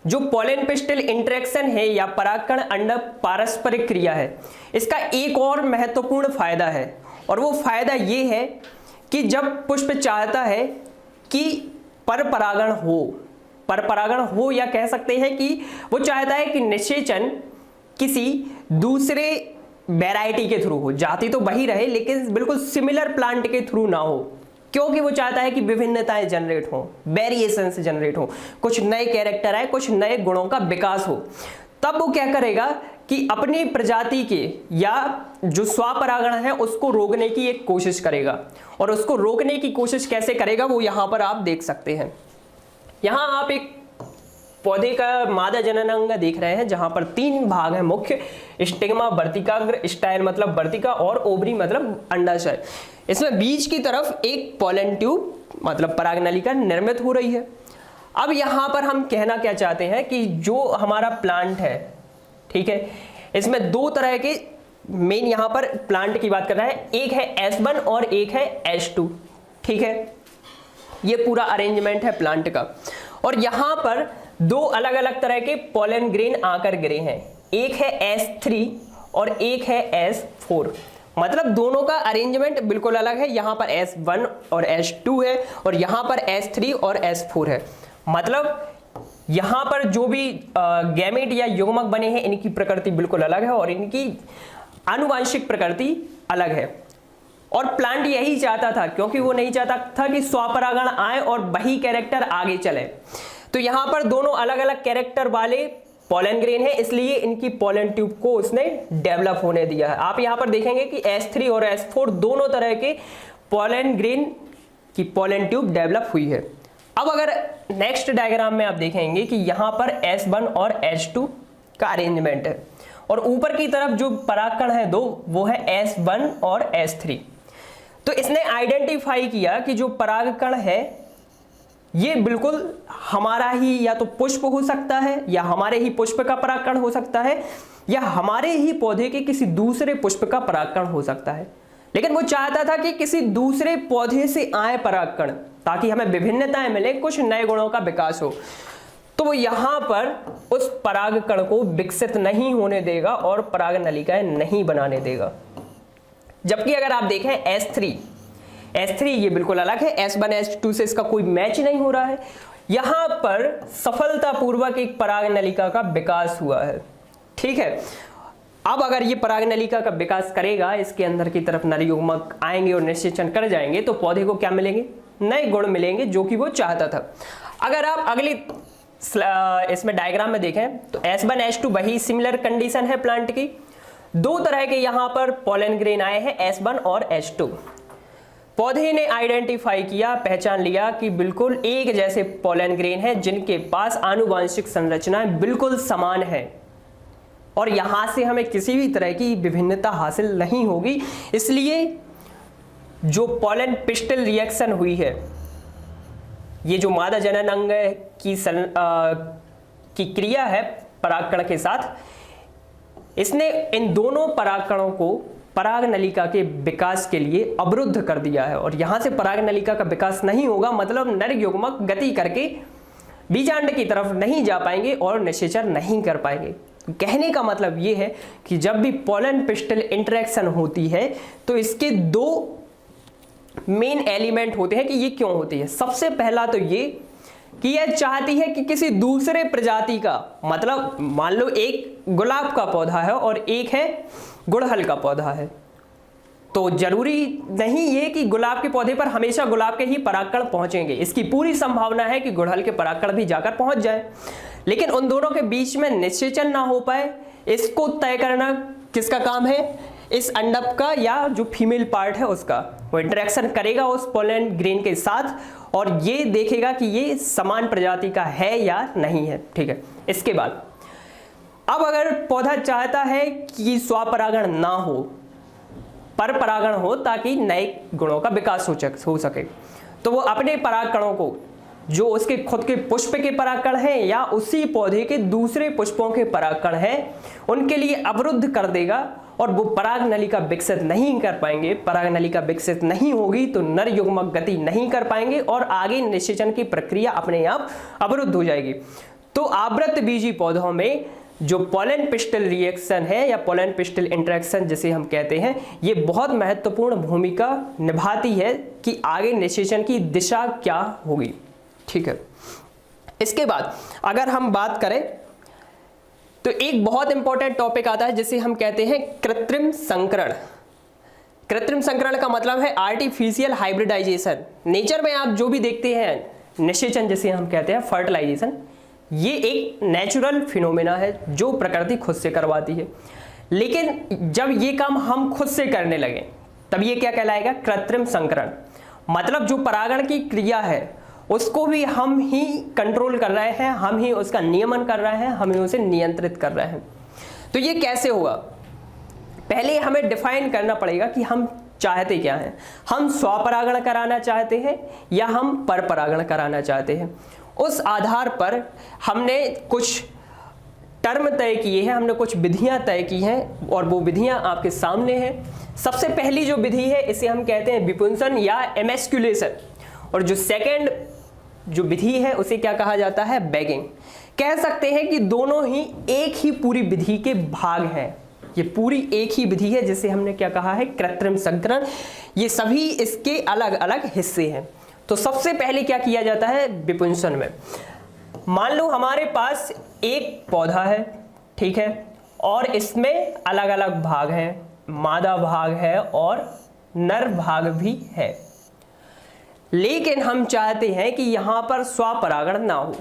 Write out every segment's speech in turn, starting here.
जो pollen pistol interaction है या परागकण अंडक पारस्परिक क्रिया है, इसका एक और महत्वपूर्ण फायदा है, और वो फायदा ये है कि जब पुष्प चाहता है कि परपरागण हो या कह सकते हैं कि वो चाहता है कि निषेचन किसी दूसरे वैरायटी के थ्रू हो, जाति तो वही रहे लेकिन बिल्कुल सिमिलर प्लांट के थ्रू ना हो, क्योंकि वो चाहता है कि विभिन्नताएं जनरेट हो, वेरिएशंस जनरेट हो, कुछ नए कैरेक्टर आए, कुछ नए गुणों का विकास हो। तब वो क्या करेगा कि अपनी प्रजाति के या जो स्वपरागण है उसको रोकने की एक कोशिश करेगा, और उसको रोकने की कोशिश कैसे करेगा वो यहां पर आप देख सकते हैं। यहां आप एक पौधे का मादा जनन अंग देख रहे हैं, जहां पर 3 भाग हैं मुख्य, स्टिग्मा, वर्तिकाग्र, स्टाइल मतलब वर्तिका, और ओवरी मतलब अंडाशय। इसमें बीच की तरफ एक पॉलन ट्यूब मतलब परागनलिका निर्मित हो रही है। अब यहां पर हम कहना क्या चाहते हैं कि जो हमारा प्लांट है, ठीक है, इसमें 2 तरह के मेन यहां पर प्लांट की बात कर रहा है, एक है S1 और एक है S2, ठीक है। ये पूरा अरेंजमेंट है प्लांट का, और यहां पर 2 अलग अलग तरह के पॉलन ग्रेन आकर गिरे हैं, एक है S3 और एक है S4, मतलब दोनों का अरेंजमेंट बिल्कुल अलग है। यहां पर S1 और S2 है और यहां पर S3 और S4 है, मतलब यहां पर जो भी गैमेट या युग्मक बने हैं इनकी प्रकृति बिल्कुल अलग है और इनकी आनुवांशिक प्रकृति अलग है। और प्लांट यही चाहता था, क्योंकि वो नहीं चाहता था कि स्वपरागण आए और वही कैरेक्टर आगे चले, तो यहां पर दोनों अलग अलग कैरेक्टर वाले पॉलन ग्रेन है, इसलिए इनकी पॉलन ट्यूब को उसने डेवलप होने दिया है। आप यहां पर देखेंगे कि S3 और S4 दोनों तरह के पॉलन ग्रेन की पॉलन ट्यूब डेवलप हुई है। अब अगर नेक्स्ट डायग्राम में आप देखेंगे कि यहां पर S1 और S2 का अरेंजमेंट है, और ऊपर की तरफ जो परागकण है 2 वो है S1 और S3। तो इसने आइडेंटिफाई किया कि जो परागकण है ये बिल्कुल हमारा ही या तो पुष्प हो सकता है, या हमारे ही पुष्प का परागकण हो सकता है, या हमारे ही पौधे के किसी दूसरे पुष्प का परागकण हो सकता है। लेकिन वो चाहता था कि किसी दूसरे पौधे से आए परागकण, ताकि हमें विभिन्नताएं मिले, कुछ नए गुणों का विकास हो। तो वो यहां पर उस परागकण को विकसित नहीं होने देगा और परागनलिकाएं नहीं बनाने देगा। जबकि अगर आप देखें S3 ये बिल्कुल अलग है, S1 S2 से इसका कोई मैच नहीं हो रहा है। यहां पर सफलतापूर्वक एक परागनलिका का विकास हुआ है, ठीक है। अब अगर ये परागनलिका का विकास करेगा, इसके अंदर की तरफ नर युग्मक आएंगे और निषेचन कर जाएंगे, तो पौधे को क्या मिलेंगे? नए गुण मिलेंगे, जो कि वो चाहता था। अगर आप अगली इसमें डायग्राम में देखें तो S1 S2 वही सिमिलर कंडीशन है प्लांट की। 2 तरह के यहां पर पॉलन ग्रेन आए हैं, S1 और S2। पौधे ने आइडेंटिफाई किया, पहचान लिया कि बिल्कुल एक जैसे पॉलन ग्रेन है जिनके पास आनुवांशिक संरचनाएं बिल्कुल समान है, और यहां से हमें किसी भी तरह की विभिन्नता हासिल नहीं होगी। इसलिए जो पॉलन पिस्टल रिएक्शन हुई है, ये जो मादा जनन अंग की क्रिया है परागकण के साथ, इसने इन दोनों परागकणों को परागनलिका के विकास के लिए अवरुद्ध कर दिया है, और यहां से परागनलिका का विकास नहीं होगा, मतलब नर युग्मक गति करके बीजांड की तरफ नहीं जा पाएंगे और निषेचन नहीं कर पाएंगे। कहने का मतलब ये है कि जब भी पॉलन पिस्टल इंटरेक्शन होती है तो इसके 2 मेन एलिमेंट होते हैं कि ये क्यों होती है। सबसे पहला तो ये कि यह चाहती है कि किसी दूसरे प्रजाति का, मतलब मान लो एक गुलाब का पौधा है और एक है गुड़हल का पौधा है, तो जरूरी नहीं ये कि गुलाब के पौधे पर हमेशा गुलाब के ही परागकण पहुंचेंगे। इसकी पूरी संभावना है कि गुड़हल के परागकण भी जाकर पहुंच जाए, लेकिन उन दोनों के बीच में निषेचन ना हो पाए, इसको तय करना किसका काम है? इस अंडक का या जो फीमेल पार्ट है उसका। वो इंटरेक्शन करेगा उस पॉलन ग्रेन के साथ और ये देखेगा कि ये समान प्रजाति का है या नहीं है, ठीक है। इसके बाद अब अगर पौधा चाहता है कि स्वपरागण ना हो, पर परागण हो, ताकि नए गुणों का विकास हो सके, तो वो अपने परागकणों को, जो उसके खुद के पुष्प के परागकण हैं या उसी पौधे के दूसरे पुष्पों के परागकण हैं, उनके लिए अवरुद्ध कर देगा और वो परागनलिका विकसित नहीं कर पाएंगे। परागनलिका विकसित नहीं होगी तो नर युग्मक गति नहीं कर पाएंगे और आगे निषेचन की प्रक्रिया अपने आप अवरुद्ध हो जाएगी। तो आवृत बीजी पौधों में जो पोलन पिस्टल रिएक्शन है या पोलन पिस्टल इंटरेक्शन जिसे हम कहते हैं, ये बहुत महत्वपूर्ण भूमिका निभाती है कि आगे निषेचन की दिशा क्या होगी। ठीक है, इसके बाद अगर हम बात करें तो एक बहुत इंपॉर्टेंट टॉपिक आता है जिसे हम कहते हैं कृत्रिम संकरण। कृत्रिम संकरण का मतलब है आर्टिफिशियल हाइब्रिडाइजेशन। नेचर में आप जो भी देखते हैं निषेचन जिसे हम कहते हैं फर्टिलाइजेशन, ये एक नेचुरल फिनोमेना है जो प्रकृति खुद से करवाती है। लेकिन जब ये काम हम खुद से करने लगे तब ये क्या कहलाएगा? कृत्रिम संकरण। मतलब जो परागण की क्रिया है उसको भी हम ही कंट्रोल कर रहे हैं, हम ही उसका नियमन कर रहे हैं, हम ही उसे नियंत्रित कर रहे हैं। तो ये कैसे होगा? पहले हमें डिफाइन करना पड़ेगा कि हम चाहते क्या हैं। हम स्वपरागण कराना चाहते हैं या हम परपरागण कराना चाहते हैं। उस आधार पर हमने कुछ टर्म तय किए हैं, हमने कुछ विधियां तय की हैं और वो विधियां आपके सामने हैं। सबसे पहली जो विधि है इसे हम कहते हैं विपुंसन या एमस्कुलेशन, और जो सेकेंड जो विधि है उसे क्या कहा जाता है? बैगिंग। कह सकते हैं कि दोनों ही एक ही पूरी विधि के भाग हैं। ये पूरी एक ही विधि है जिसे हमने क्या कहा है? कृत्रिम संकरण। ये सभी इसके अलग अलग हिस्से हैं। तो सबसे पहले क्या किया जाता है विपुंसन में? मान लो हमारे पास एक पौधा है, ठीक है, और इसमें अलग अलग भाग हैं, मादा भाग है और नर भाग भी है। लेकिन हम चाहते हैं कि यहां पर स्वपरागण ना हो।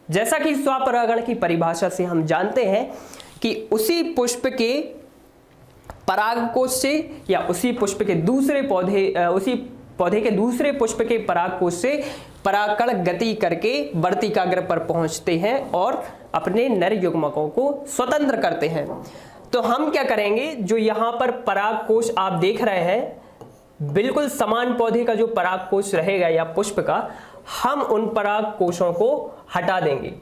जैसा कि स्वपरागण की परिभाषा से हम जानते हैं कि उसी पुष्प के परागकोश से या उसी पुष्प के दूसरे उसी पौधे के दूसरे पुष्प के परागकोश से परागकण गति करके वर्तिकाग्र पर पहुंचते हैं और अपने नर युग्मकों को स्वतंत्र करते हैं। तो हम क्या करेंगे? जो यहाँ पर परागकोश आप देख रहे हैं, बिल्कुल समान पौधे का जो परागकोश रहेगा या पुष्प का, हम उन परागकोशों को हटा देंगे।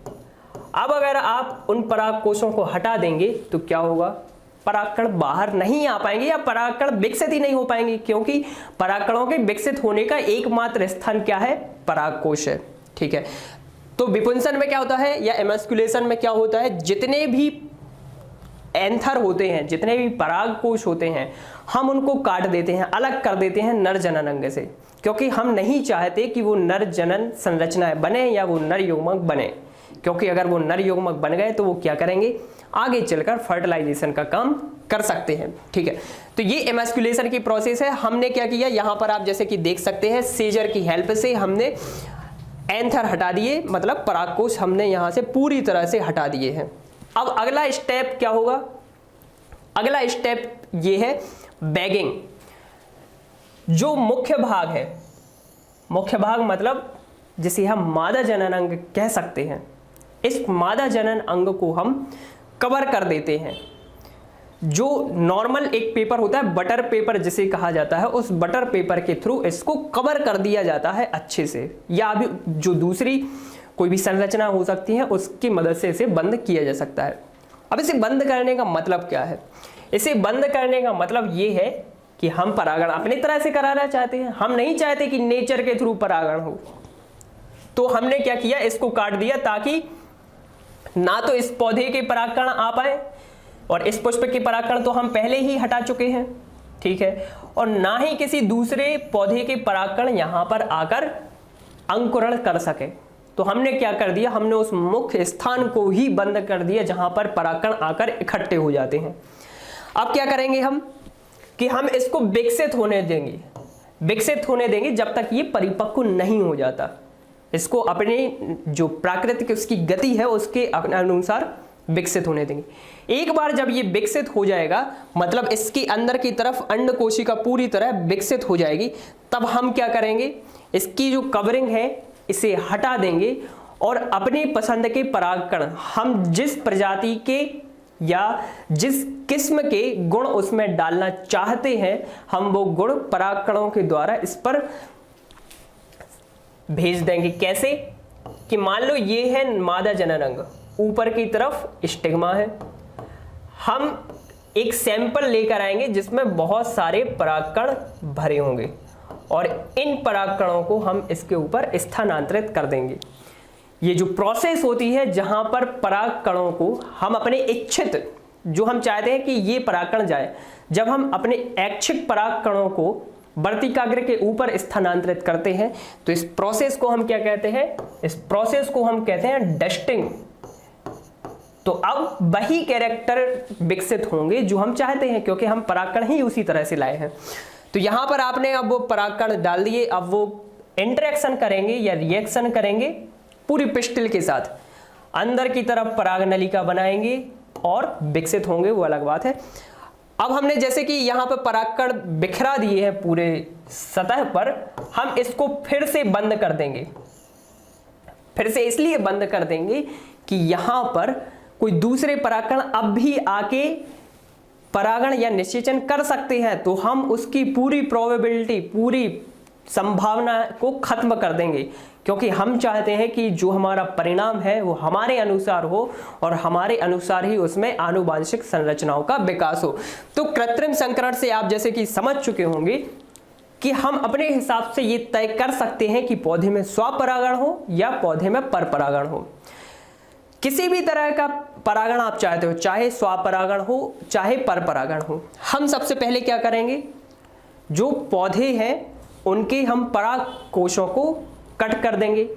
अब अगर आप उन परागकोशों को हटा देंगे तो क्या होगा? परागकण बाहर नहीं आ पाएंगे या परागकण विकसित ही नहीं हो पाएंगे, क्योंकि परागकणों के विकसित होने का एकमात्र स्थान क्या है? परागकोश है। ठीक है, तो विपुंसन में क्या होता है या एमस्कुलेशन में क्या होता है? जितने भी एंथर होते हैं, जितने भी परागकोश होते हैं, हम उनको काट देते हैं, अलग कर देते हैं नर जनन अंग से, क्योंकि हम नहीं चाहते कि वो नर जनन संरचनाएं बने या वो नर युग्मक बने। क्योंकि अगर वो नर युग्मक बन गए तो वो क्या करेंगे? आगे चलकर फर्टिलाइजेशन का काम कर सकते हैं। ठीक है, तो ये एमस्कुलेशन की प्रोसेस है। हमने क्या किया? यहाँ पर आप जैसे कि देख सकते हैं, सीजर की हेल्प से हमने एंथर हटा दिए, मतलब परागकोश हमने यहाँ से पूरी तरह से हटा दिए हैं। अब अगला स्टेप क्या होगा? अगला स्टेप ये है बैगिंग। जो मुख्य भाग है, मुख्य भाग मतलब जिसे हम मादा जनन अंग कह सकते हैं, इस मादा जनन अंग को हम कवर कर देते हैं। जो नॉर्मल एक पेपर होता है, बटर पेपर जिसे कहा जाता है, उस बटर पेपर के थ्रू इसको कवर कर दिया जाता है अच्छे से, या अभी जो दूसरी कोई भी संरचना हो सकती है उसकी मदद से इसे बंद किया जा सकता है। अब इसे बंद करने का मतलब क्या है? इसे बंद करने का मतलब ये है कि हम परागण अपनी तरह से कराना चाहते हैं। हम नहीं चाहते कि नेचर के थ्रू परागण हो। तो हमने क्या किया? इसको काट दिया ताकि ना तो इस पौधे के परागकण आ पाए, और इस पुष्प के परागकण तो हम पहले ही हटा चुके हैं, ठीक है, और ना ही किसी दूसरे पौधे के परागकण यहाँ पर आकर अंकुरण कर सके। तो हमने क्या कर दिया? हमने उस मुख्य स्थान को ही बंद कर दिया जहां पर परागकण आकर इकट्ठे हो जाते हैं। अब क्या करेंगे हम कि हम इसको विकसित होने देंगे, विकसित होने देंगे जब तक ये परिपक्व नहीं हो जाता। इसको अपने जो प्राकृतिक उसकी गति है उसके अनुसार विकसित होने देंगे। एक बार जब ये विकसित हो जाएगा, मतलब इसके अंदर की तरफ अंड कोशिका पूरी तरह विकसित हो जाएगी, तब हम क्या करेंगे? इसकी जो कवरिंग है इसे हटा देंगे और अपनी पसंद के परागकण, हम जिस प्रजाति के या जिस किस्म के गुण उसमें डालना चाहते हैं, हम वो गुण परागकणों के द्वारा इस पर भेज देंगे। कैसे? कि मान लो ये है मादा जनन अंग, ऊपर की तरफ स्टिग्मा है, हम एक सैंपल लेकर आएंगे जिसमें बहुत सारे परागकण भरे होंगे और इन परागकणों को हम इसके ऊपर स्थानांतरित कर देंगे। ये जो प्रोसेस होती है जहां पर पराग कणों को हम अपने इच्छित, जो हम चाहते हैं कि ये परागकण जाए, जब हम अपने ऐच्छिक पराग कणों को वर्तिकाग्र के ऊपर स्थानांतरित करते हैं तो इस प्रोसेस को हम क्या कहते हैं? इस प्रोसेस को हम कहते हैं डस्टिंग। तो अब वही कैरेक्टर विकसित होंगे जो हम चाहते हैं, क्योंकि हम परागकण ही उसी तरह से लाए हैं। तो यहां पर आपने अब वो परागकण डाल दिए, अब वो इंटरेक्शन करेंगे या रिएक्शन करेंगे पूरी पिस्टिल के साथ, अंदर की तरफ पराग नलिका बनाएंगे और विकसित होंगे, वो अलग बात है। अब हमने जैसे कि यहाँ पर परागकण बिखरा दिए हैं पूरे सतह पर, हम इसको फिर से बंद कर देंगे। फिर से इसलिए बंद कर देंगे कि यहाँ पर कोई दूसरे परागकण अब भी आके परागण या निषेचन कर सकते हैं, तो हम उसकी पूरी प्रोबेबिलिटी, पूरी संभावना को खत्म कर देंगे, क्योंकि हम चाहते हैं कि जो हमारा परिणाम है वो हमारे अनुसार हो और हमारे अनुसार ही उसमें आनुवांशिक संरचनाओं का विकास हो। तो कृत्रिम संकरण से आप जैसे कि समझ चुके होंगे कि हम अपने हिसाब से ये तय कर सकते हैं कि पौधे में स्वपरागण हो या पौधे में परपरागण हो। किसी भी तरह का परागण आप चाहते हो, चाहे स्वपरागण हो चाहे परपरागण हो, हम सबसे पहले क्या करेंगे, जो पौधे हैं उनके हम पराग कोशों को कट कर देंगे।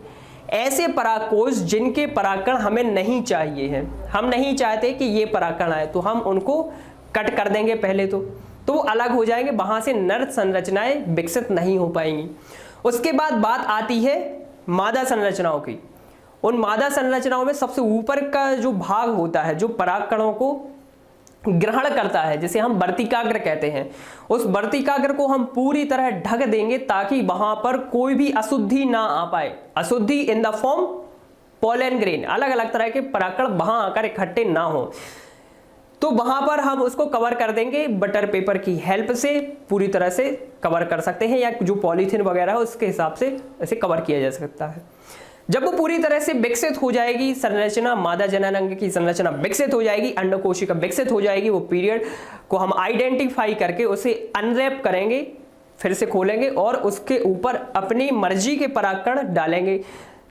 ऐसे परागकोश जिनके परागकण हमें नहीं चाहिए हैं, हम नहीं चाहते कि ये परागकण आए, तो हम उनको कट कर देंगे पहले तो वो अलग हो जाएंगे, वहां से नर संरचनाएं विकसित नहीं हो पाएंगी। उसके बाद बात आती है मादा संरचनाओं की। उन मादा संरचनाओं में सबसे ऊपर का जो भाग होता है, जो परागकणों को ग्रहण करता है, जिसे हम वर्तिकाग्र कहते हैं, उस वर्तिकाग्र को हम पूरी तरह ढक देंगे ताकि वहां पर कोई भी अशुद्धि ना आ पाए। अशुद्धि in the form pollen grain, अलग अलग तरह के परागकण वहां आकर इकट्ठे ना हो, तो वहां पर हम उसको कवर कर देंगे बटर पेपर की हेल्प से, पूरी तरह से कवर कर सकते हैं, या जो पॉलीथीन वगैरह है उसके हिसाब से इसे कवर किया जा सकता है। जब वो पूरी तरह से विकसित हो जाएगी संरचना, मादा जननांग की संरचना विकसित हो जाएगी, अंडकोशिका विकसित हो जाएगी, वो पीरियड को हम आइडेंटिफाई करके उसे अनरैप करेंगे, फिर से खोलेंगे और उसके ऊपर अपनी मर्जी के परागकण डालेंगे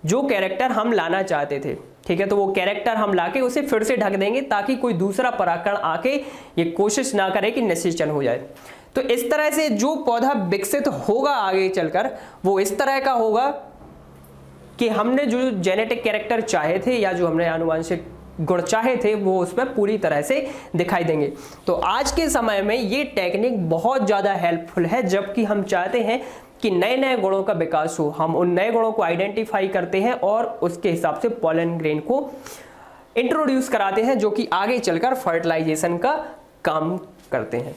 जो कैरेक्टर हम लाना चाहते थे। ठीक है, तो वो कैरेक्टर हम लाके उसे फिर से ढक देंगे ताकि कोई दूसरा परागकण आके ये कोशिश ना करे कि निषेचन हो जाए। तो इस तरह से जो पौधा विकसित होगा आगे चलकर वो इस तरह का होगा कि हमने जो जेनेटिक कैरेक्टर चाहे थे या जो हमने आनुवांशिक गुण चाहे थे वो उसमें पूरी तरह से दिखाई देंगे। तो आज के समय में ये टेक्निक बहुत ज़्यादा हेल्पफुल है, जबकि हम चाहते हैं कि नए नए गुणों का विकास हो। हम उन नए गुणों को आइडेंटिफाई करते हैं और उसके हिसाब से पोलन ग्रेन को इंट्रोड्यूस कराते हैं, जो कि आगे चलकर फर्टिलाइजेशन का काम करते हैं।